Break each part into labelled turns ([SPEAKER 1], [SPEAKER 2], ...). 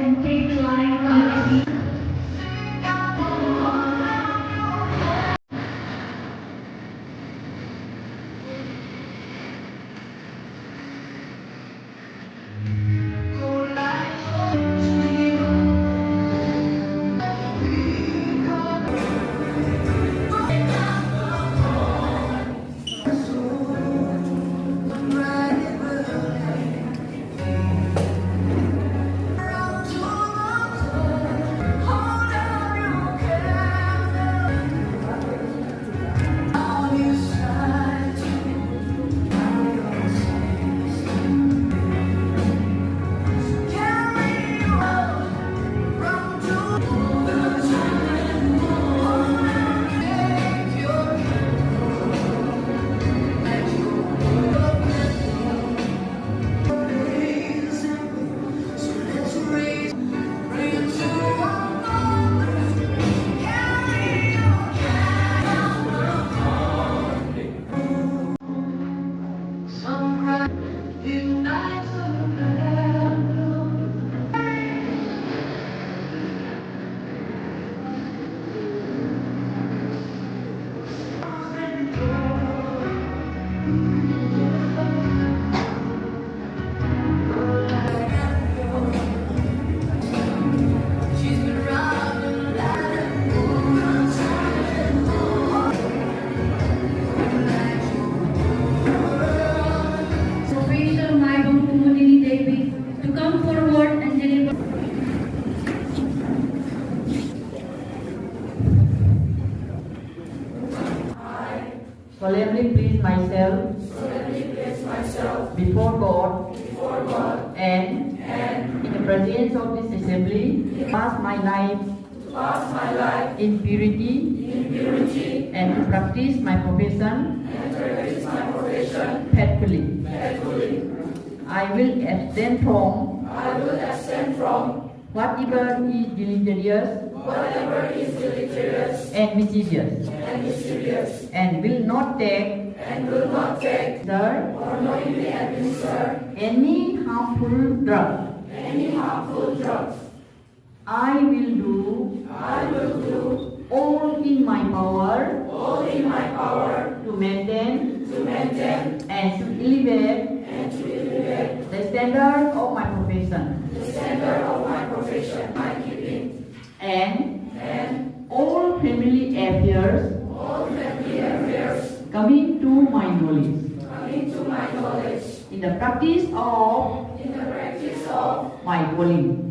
[SPEAKER 1] and take the line on the
[SPEAKER 2] solemnly place myself before God and in the presence of this assembly, pass my life in purity and to practice my profession faithfully. I will abstain from whatever is deleterious and mischievous, and will not take or knowingly administer any harmful drug. I will do all in my power to maintain and to elevate the standard of my profession. And all family affairs coming to my knowledge in the practice of my calling.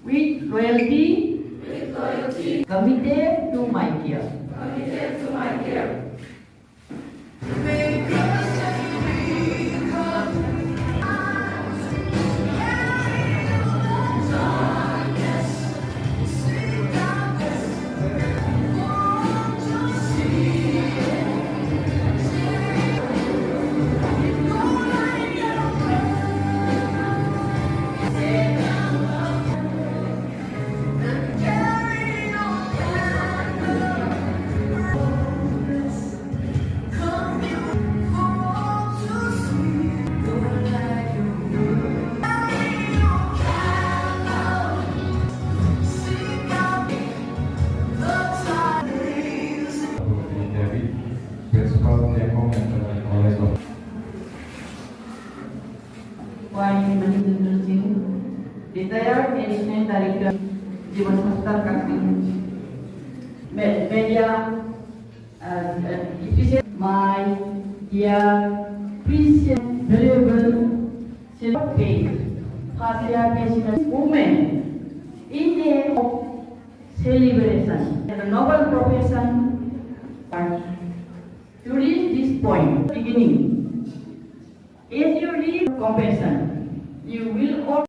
[SPEAKER 2] With loyalty committed to my care. YNCN retired Assistant Director Jiwan Sastra Kakching Media my dear precious valuable faith participation women in a celebration and a noble profession. To reach this point, beginning, as you reach compassion, you will all